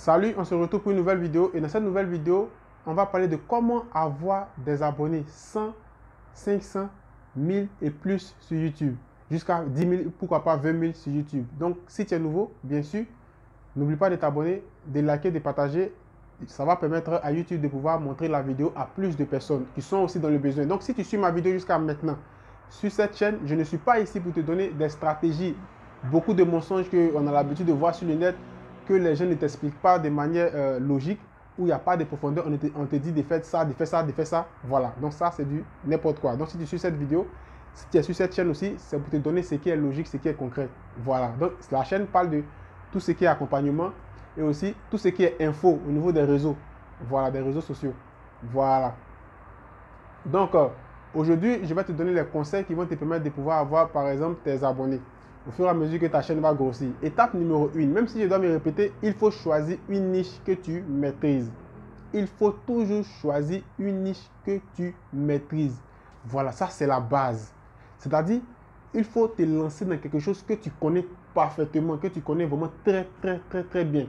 Salut, on se retrouve pour une nouvelle vidéo et dans cette nouvelle vidéo, on va parler de comment avoir des abonnés 100, 500, 1000 et plus sur YouTube. Jusqu'à 10 000, pourquoi pas 20 000 sur YouTube. Donc, si tu es nouveau, bien sûr, n'oublie pas de t'abonner, de liker, de partager. Ça va permettre à YouTube de pouvoir montrer la vidéo à plus de personnes qui sont aussi dans le besoin. Donc, si tu suis ma vidéo jusqu'à maintenant sur cette chaîne, je ne suis pas ici pour te donner des stratégies, beaucoup de mensonges qu'on a l'habitude de voir sur le net, que les gens ne t'expliquent pas de manière logique, où il n'y a pas de profondeur, on te dit de faire ça, de faire ça, de faire ça. Voilà, donc ça c'est du n'importe quoi. Donc si tu suis cette vidéo, si tu es sur cette chaîne aussi, c'est pour te donner ce qui est logique, ce qui est concret. Voilà, donc la chaîne parle de tout ce qui est accompagnement et aussi tout ce qui est info au niveau des réseaux. Voilà, des réseaux sociaux. Voilà. Donc aujourd'hui, je vais te donner les conseils qui vont te permettre de pouvoir avoir par exemple tes abonnés au fur et à mesure que ta chaîne va grossir. Étape numéro 1, même si je dois me répéter, il faut choisir une niche que tu maîtrises. Il faut toujours choisir une niche que tu maîtrises. Voilà, ça c'est la base. C'est-à-dire, il faut te lancer dans quelque chose que tu connais parfaitement, que tu connais vraiment très bien.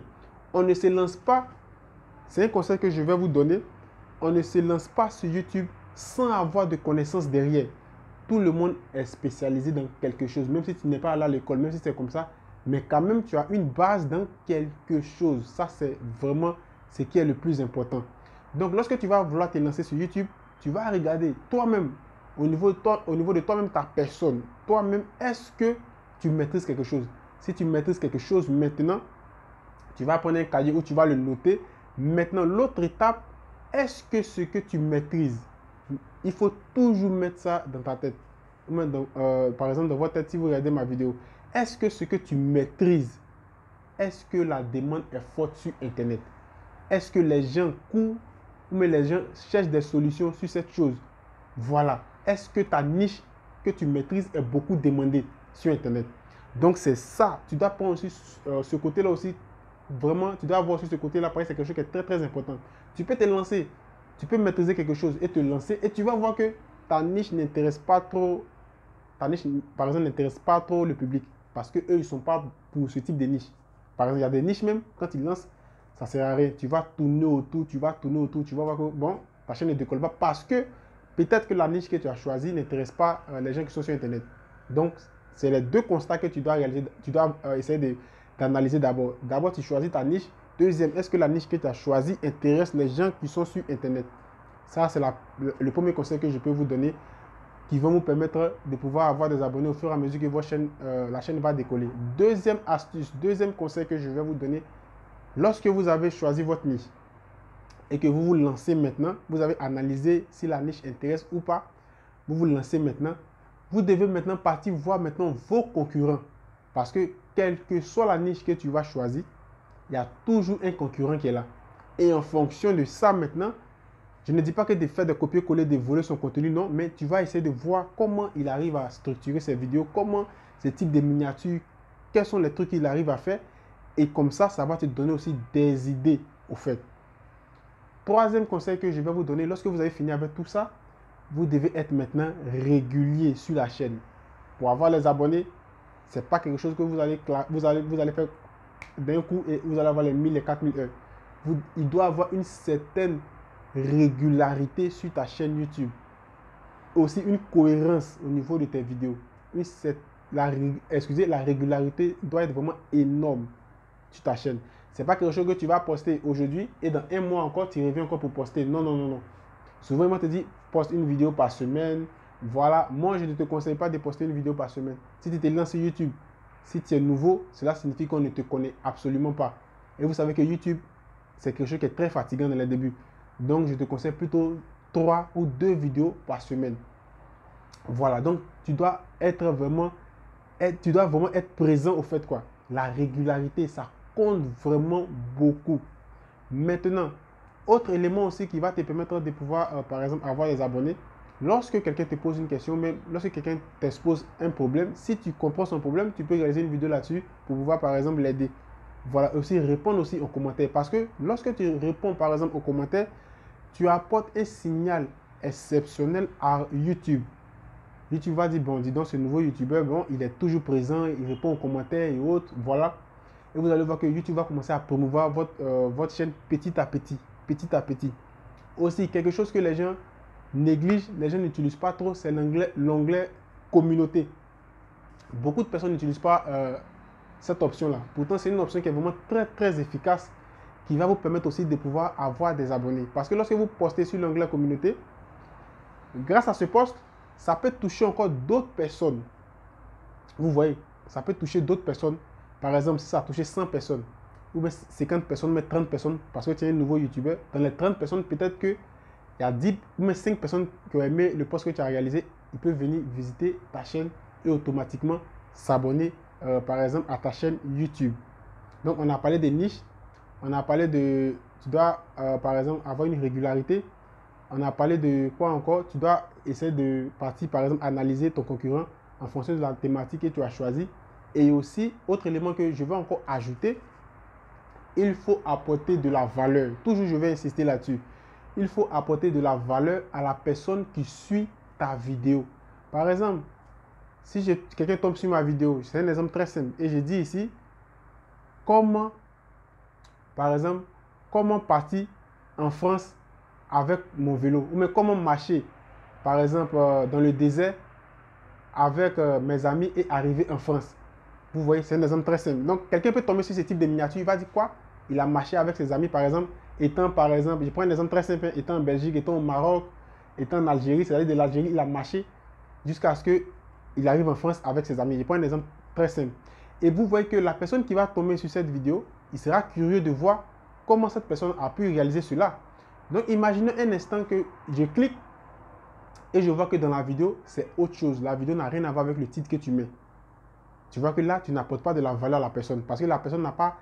On ne se lance pas, c'est un conseil que je vais vous donner, on ne se lance pas sur YouTube sans avoir de connaissances derrière. Tout le monde est spécialisé dans quelque chose, même si tu n'es pas allé à l'école, même si c'est comme ça, mais quand même tu as une base dans quelque chose. Ça, c'est vraiment ce qui est le plus important. Donc, lorsque tu vas vouloir te lancer sur YouTube, tu vas regarder toi-même, au niveau de toi-même, ta personne. Toi-même, est-ce que tu maîtrises quelque chose? Si tu maîtrises quelque chose maintenant, tu vas prendre un cahier où tu vas le noter. Maintenant, l'autre étape, est-ce que ce que tu maîtrises, il faut toujours mettre ça dans ta tête. Par exemple, dans votre tête, si vous regardez ma vidéo, est-ce que ce que tu maîtrises, est-ce que la demande est forte sur Internet? Est-ce que les gens courent ou les gens cherchent des solutions sur cette chose? Voilà. Est-ce que ta niche que tu maîtrises est beaucoup demandée sur Internet? Donc, c'est ça. Tu dois prendre aussi ce côté-là aussi. Vraiment, tu dois avoir aussi ce côté-là. Parce que c'est quelque chose qui est très important. Tu peux te lancer. Tu peux maîtriser quelque chose et te lancer. Et tu vas voir que ta niche n'intéresse pas trop. Ta niche, par exemple, n'intéresse pas trop le public. Parce qu'eux, ils ne sont pas pour ce type de niche. Par exemple, il y a des niches même, quand ils lancent, ça ne sert à rien. Tu vas tourner autour, tu vas voir que, bon, ta chaîne ne décolle pas parce que peut-être que la niche que tu as choisie n'intéresse pas les gens qui sont sur Internet. Donc, c'est les deux constats que tu dois réaliser. Tu dois essayer d'analyser d'abord. D'abord, tu choisis ta niche. Deuxième, est-ce que la niche que tu as choisie intéresse les gens qui sont sur Internet? Ça, c'est le premier conseil que je peux vous donner qui va vous permettre de pouvoir avoir des abonnés au fur et à mesure que la chaîne va décoller. Deuxième astuce, deuxième conseil que je vais vous donner, lorsque vous avez choisi votre niche et que vous vous lancez maintenant, vous avez analysé si la niche intéresse ou pas, vous vous lancez maintenant, vous devez maintenant partir voir maintenant vos concurrents. Parce que quelle que soit la niche que tu vas choisir, il y a toujours un concurrent qui est là. Et en fonction de ça maintenant, je ne dis pas que de faire des copier-coller, de voler son contenu, non, mais tu vas essayer de voir comment il arrive à structurer ses vidéos, comment ce type de miniatures, quels sont les trucs qu'il arrive à faire. Et comme ça, ça va te donner aussi des idées au fait. Troisième conseil que je vais vous donner, lorsque vous avez fini avec tout ça, vous devez être maintenant régulier sur la chaîne. Pour avoir les abonnés, ce n'est pas quelque chose que vous allez faire d'un coup et vous allez avoir les 1000 et 4000 heures. Il doit avoir une certaine régularité sur ta chaîne YouTube. Aussi une cohérence au niveau de tes vidéos. La régularité doit être vraiment énorme sur ta chaîne. C'est pas quelque chose que tu vas poster aujourd'hui et dans un mois encore, tu reviens encore pour poster. Non. Souvent, on te dit, poste une vidéo par semaine. Voilà, moi, je ne te conseille pas de poster une vidéo par semaine. Si tu te lances sur YouTube, si tu es nouveau, cela signifie qu'on ne te connaît absolument pas. Et vous savez que YouTube, c'est quelque chose qui est très fatigant dans les débuts. Donc, je te conseille plutôt 3 ou 2 vidéos par semaine. Voilà, donc tu dois vraiment être présent au fait quoi. La régularité, ça compte vraiment beaucoup. Maintenant, autre élément aussi qui va te permettre de pouvoir, par exemple, avoir des abonnés. Lorsque quelqu'un te pose une question, même lorsque quelqu'un t'expose un problème, si tu comprends son problème, tu peux réaliser une vidéo là-dessus pour pouvoir, par exemple, l'aider. Voilà, aussi répondre aussi aux commentaires. Parce que lorsque tu réponds, par exemple, aux commentaires, tu apportes un signal exceptionnel à YouTube. YouTube va dire, bon, dis donc, ce nouveau YouTuber, bon, il est toujours présent, il répond aux commentaires et autres, voilà. Et vous allez voir que YouTube va commencer à promouvoir votre chaîne petit à petit. Petit à petit. Aussi, quelque chose que les gens négligent, les gens n'utilisent pas trop, c'est l'onglet communauté. Beaucoup de personnes n'utilisent pas cette option-là. Pourtant, c'est une option qui est vraiment très, très efficace, qui va vous permettre aussi de pouvoir avoir des abonnés. Parce que lorsque vous postez sur l'onglet communauté, grâce à ce post, ça peut toucher encore d'autres personnes. Vous voyez, ça peut toucher d'autres personnes. Par exemple, si ça a touché 100 personnes, ou bien 50 personnes, mais 30 personnes, parce que tu es un nouveau YouTuber, dans les 30 personnes, peut-être qu'il y a 10 ou même 5 personnes qui ont aimé le post que tu as réalisé, ils peuvent venir visiter ta chaîne et automatiquement s'abonner, par exemple, à ta chaîne YouTube. Donc, on a parlé des niches, on a parlé de, tu dois, par exemple, avoir une régularité. On a parlé de quoi encore? Tu dois essayer de partir, par exemple, analyser ton concurrent en fonction de la thématique que tu as choisie. Et aussi, autre élément que je vais encore ajouter, il faut apporter de la valeur. Toujours, je vais insister là-dessus. Il faut apporter de la valeur à la personne qui suit ta vidéo. Par exemple, si quelqu'un tombe sur ma vidéo, c'est un exemple très simple, et je dis ici, comment, par exemple, comment partir en France avec mon vélo, ou mais comment marcher, par exemple, dans le désert avec mes amis et arriver en France. Vous voyez, c'est un exemple très simple. Donc, quelqu'un peut tomber sur ce type de miniature, il va dire quoi? Il a marché avec ses amis, par exemple, par exemple, je prends un exemple très simple, étant en Belgique, étant au Maroc, étant en Algérie, c'est-à-dire de l'Algérie, il a marché jusqu'à ce qu'il arrive en France avec ses amis. Je prends un exemple très simple. Et vous voyez que la personne qui va tomber sur cette vidéo, il sera curieux de voir comment cette personne a pu réaliser cela. Donc, imaginez un instant que je clique et je vois que dans la vidéo, c'est autre chose. La vidéo n'a rien à voir avec le titre que tu mets. Tu vois que là, tu n'apportes pas de la valeur à la personne parce que la personne n'a pas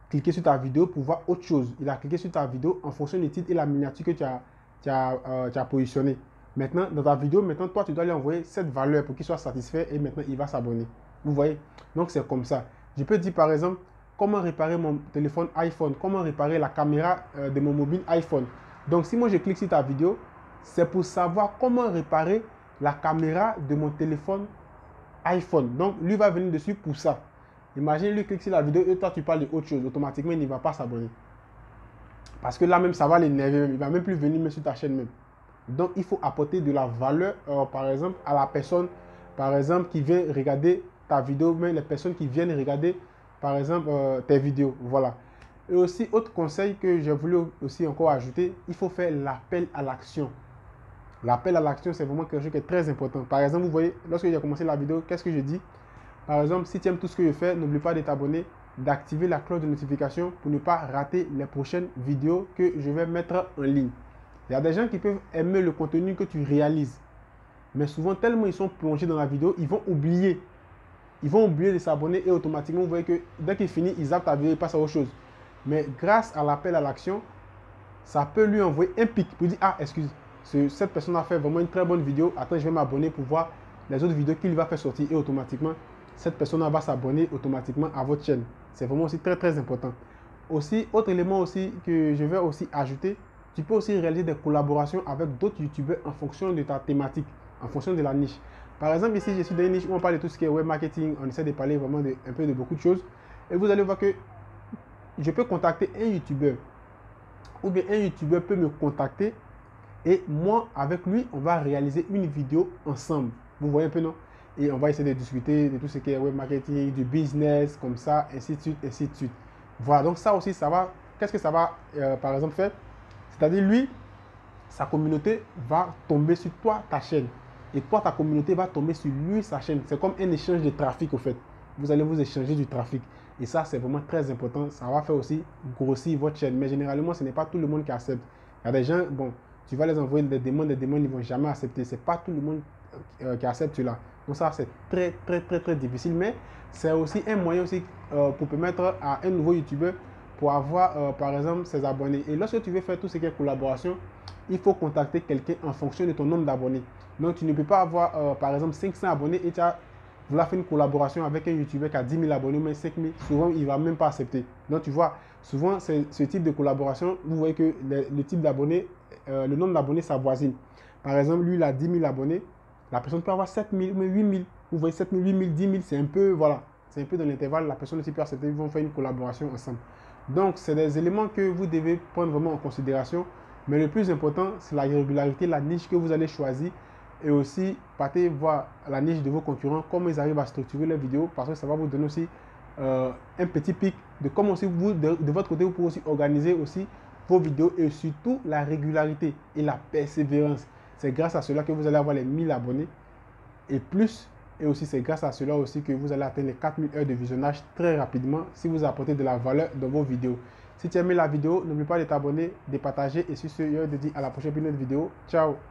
cliqué sur ta vidéo pour voir autre chose. Il a cliqué sur ta vidéo en fonction du titre et la miniature que tu as positionné. Maintenant, dans ta vidéo, maintenant, toi, tu dois lui envoyer cette valeur pour qu'il soit satisfait et maintenant, il va s'abonner. Vous voyez? Donc, c'est comme ça. Je peux dire, par exemple, comment réparer mon téléphone iPhone, comment réparer la caméra de mon mobile iPhone. Donc, si moi, je clique sur ta vidéo, c'est pour savoir comment réparer la caméra de mon téléphone iPhone. Donc, lui va venir dessus pour ça. Imagine, lui clique sur la vidéo et toi, tu parles d'autre chose. Automatiquement, il ne va pas s'abonner. Parce que là même, ça va l'énerver. Il ne va même plus venir sur ta chaîne même. Donc, il faut apporter de la valeur, par exemple, à la personne, par exemple, qui vient regarder ta vidéo, mais les personnes qui viennent regarder, par exemple, tes vidéos. Voilà. Et aussi, autre conseil que j'ai voulu aussi encore ajouter, il faut faire l'appel à l'action. L'appel à l'action, c'est vraiment quelque chose qui est très important. Par exemple, vous voyez, lorsque j'ai commencé la vidéo, qu'est-ce que je dis? Par exemple, si tu aimes tout ce que je fais, n'oublie pas de t'abonner, d'activer la cloche de notification pour ne pas rater les prochaines vidéos que je vais mettre en ligne. Il y a des gens qui peuvent aimer le contenu que tu réalises. Mais souvent, tellement ils sont plongés dans la vidéo, ils vont oublier. Ils vont oublier de s'abonner et automatiquement, vous voyez que dès qu'il finit, ils zappent ta vidéo et passent à autre chose. Mais grâce à l'appel à l'action, ça peut lui envoyer un pic pour dire, ah, excuse, cette personne a fait vraiment une très bonne vidéo. Attends, je vais m'abonner pour voir les autres vidéos qu'il va faire sortir. Et automatiquement, cette personne va s'abonner automatiquement à votre chaîne. C'est vraiment aussi très, très important. Aussi, autre élément aussi que je vais aussi ajouter, tu peux aussi réaliser des collaborations avec d'autres youtubeurs en fonction de ta thématique, en fonction de la niche. Par exemple, ici, je suis dans une niche où on parle de tout ce qui est web marketing. On essaie de parler vraiment un peu de beaucoup de choses. Et vous allez voir que je peux contacter un youtubeur. Ou bien un youtubeur peut me contacter. Et moi, avec lui, on va réaliser une vidéo ensemble. Vous voyez un peu, non? Et on va essayer de discuter de tout ce qui est web marketing, du business, comme ça, ainsi de suite, ainsi de suite. Voilà, donc ça aussi, ça va... Qu'est-ce que ça va, par exemple, faire? C'est-à-dire, lui, sa communauté va tomber sur toi, ta chaîne. Et toi, ta communauté va tomber sur lui, sa chaîne. C'est comme un échange de trafic, au fait. Vous allez vous échanger du trafic. Et ça, c'est vraiment très important. Ça va faire aussi grossir votre chaîne. Mais généralement, ce n'est pas tout le monde qui accepte. Il y a des gens, bon... Tu vas les envoyer des demandes, ils ne vont jamais accepter. Ce n'est pas tout le monde qui accepte cela. Donc ça, c'est très, très, très, très difficile. Mais c'est aussi un moyen aussi pour permettre à un nouveau youtubeur pour avoir, par exemple, ses abonnés. Et lorsque tu veux faire tout ce qui est collaboration, il faut contacter quelqu'un en fonction de ton nombre d'abonnés. Donc, tu ne peux pas avoir, par exemple, 500 abonnés et tu as vouloir faire une collaboration avec un youtubeur qui a 10 000 abonnés, mais 5 000, souvent, il ne va même pas accepter. Donc, tu vois, souvent, ce type de collaboration, vous voyez que le type d'abonnés, le nombre d'abonnés s'avoisine. Par exemple, lui, il a 10 000 abonnés. La personne peut avoir 7 000, mais 8 000. Vous voyez, 7 000, 8 000, 10 000, c'est un peu, voilà. c'est un peu dans l'intervalle, la personne aussi peut accepter, ils vont faire une collaboration ensemble. Donc, c'est des éléments que vous devez prendre vraiment en considération. Mais le plus important, c'est la régularité, la niche que vous allez choisir. Et aussi, partez voir la niche de vos concurrents, comment ils arrivent à structurer leurs vidéos, parce que ça va vous donner aussi un petit pic de comment aussi vous, de votre côté, vous pouvez aussi organiser aussi vos vidéos et surtout la régularité et la persévérance. C'est grâce à cela que vous allez avoir les 1000 abonnés et plus. Et aussi, c'est grâce à cela aussi que vous allez atteindre les 4000 heures de visionnage très rapidement si vous apportez de la valeur dans vos vidéos. Si tu as aimé la vidéo, n'oublie pas de t'abonner, de partager et sur ce, je te dis à la prochaine vidéo. Ciao!